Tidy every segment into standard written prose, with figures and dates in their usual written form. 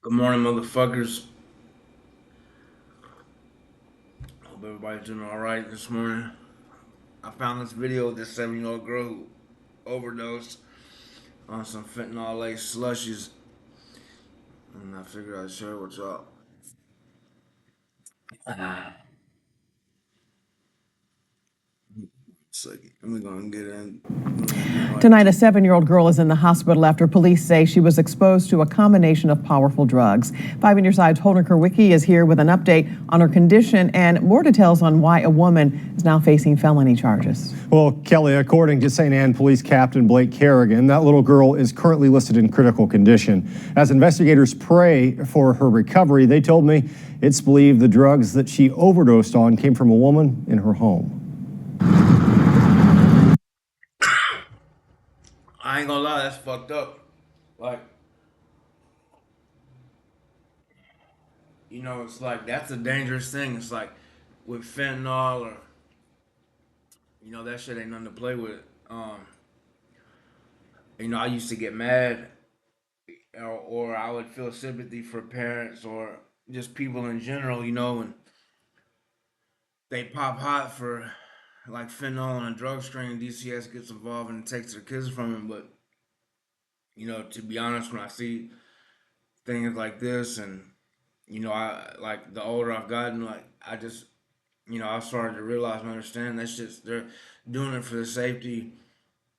Good morning, motherfuckers. Hope everybody's doing all right this morning. I found this video of this 7-year-old girl who overdosed on some fentanyl laced slushies, and I figured I'd share it with y'all. Second, we're gonna get in. Tonight, a 7-year-old girl is in the hospital after police say she was exposed to a combination of powerful drugs. 5 on Your Side's Holden Kerwicki is here with an update on her condition and more details on why a woman is now facing felony charges. Well, Kelly, according to St. Anne Police Captain Blake Kerrigan, that little girl is currently listed in critical condition. As investigators pray for her recovery, they told me it's believed the drugs that she overdosed on came from a woman in her home. I ain't gonna lie, that's fucked up. Like, it's like that's a dangerous thing. It's like with fentanyl or that shit ain't nothing to play with. I used to get mad or I would feel sympathy for parents or just people in general, and they pop hot for like fentanyl and a drug strain. DCS gets involved and takes their kids from them. But to be honest, when I see things like this, and I like the older I've gotten, like I started to realize and understand that's just they're doing it for the safety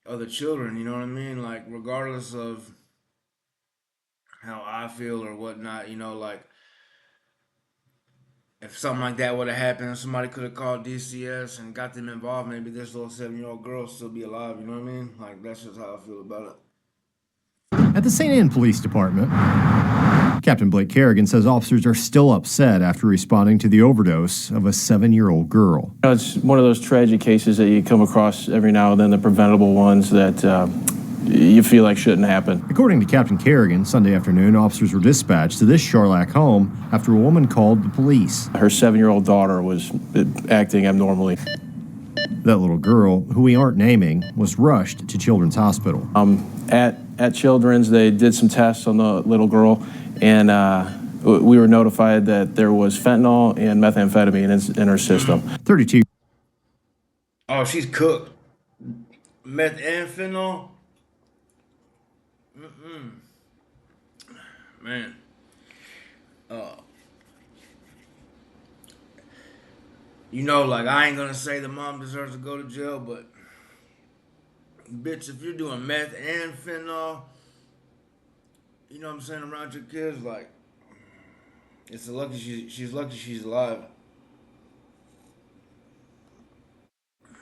of the children. You know what I mean? Like regardless of how I feel or whatnot, like if something like that would have happened, somebody could have called DCS and got them involved. Maybe this little 7-year-old girl would still be alive. You know what I mean? Like that's just how I feel about it. At the St. Anne Police Department, Captain Blake Kerrigan says officers are still upset after responding to the overdose of a 7-year-old girl. It's one of those tragic cases that you come across every now and then, the preventable ones that you feel like shouldn't happen. According to Captain Kerrigan, Sunday afternoon, officers were dispatched to this Charlac home after a woman called the police. Her 7-year-old daughter was acting abnormally. That little girl, who we aren't naming, was rushed to Children's Hospital. At Children's, they did some tests on the little girl, and we were notified that there was fentanyl and methamphetamine in her system. 32. Oh, she's cooked. Meth and fentanyl. Man. Like I ain't gonna say the mom deserves to go to jail, but bitch, if you're doing meth and fentanyl, you know what I'm saying, around your kids, like it's she's lucky she's alive.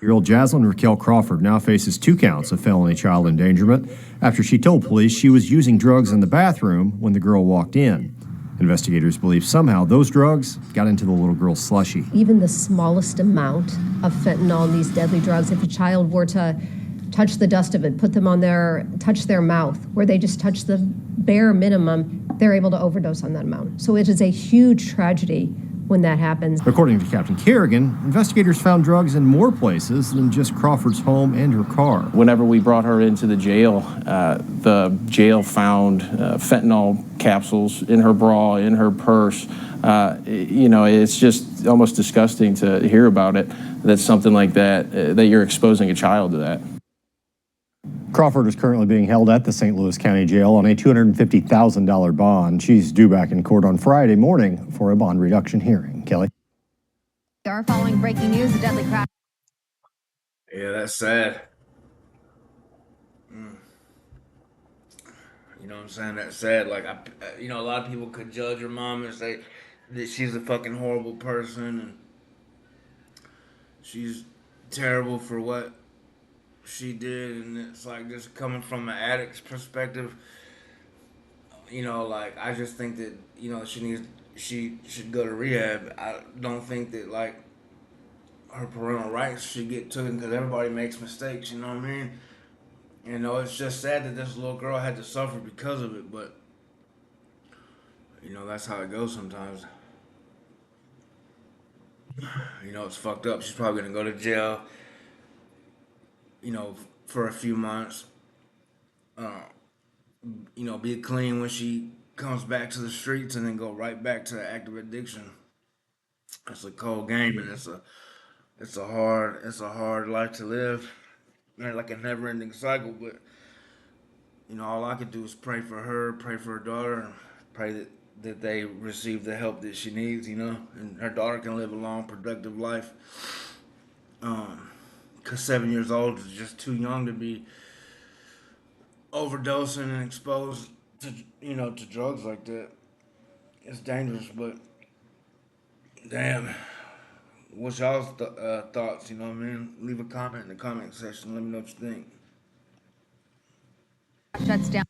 Year-old Jaslyn Raquel Crawford now faces 2 counts of felony child endangerment after she told police she was using drugs in the bathroom when the girl walked in. Investigators believe somehow those drugs got into the little girl's slushie. Even the smallest amount of fentanyl in these deadly drugs, if a child were to touch the dust of it, touch their mouth, where they just touch the bare minimum, they're able to overdose on that amount. So it is a huge tragedy when that happens. According to Captain Kerrigan, investigators found drugs in more places than just Crawford's home and her car. Whenever we brought her into the jail found fentanyl capsules in her bra, in her purse. It's just almost disgusting to hear about it, that something like that you're exposing a child to that. Crawford is currently being held at the St. Louis County Jail on a $250,000 bond. She's due back in court on Friday morning for a bond reduction hearing. Kelly? Following breaking news, a deadly crash. Yeah, that's sad. You know what I'm saying? That's sad. Like, a lot of people could judge her mom and say that she's a fucking horrible person and she's terrible for what she did, and it's like just coming from an addict's perspective. Like I just think that she should go to rehab. I don't think that like her parental rights should get taken because everybody makes mistakes. You know what I mean? It's just sad that this little girl had to suffer because of it, but that's how it goes sometimes. It's fucked up. She's probably gonna go to jail. For a few months. Be clean when she comes back to the streets and then go right back to active addiction. It's a cold game, and it's a hard life to live. Like a never ending cycle, but all I could do is pray for her, pray for her daughter, and pray that they receive the help that she needs, and her daughter can live a long, productive life. Cause 7 years old is just too young to be overdosing and exposed to drugs like that. It's dangerous, but damn. What's y'all's thoughts? You know what I mean? Leave a comment in the comment section. Let me know what you think. Shuts down.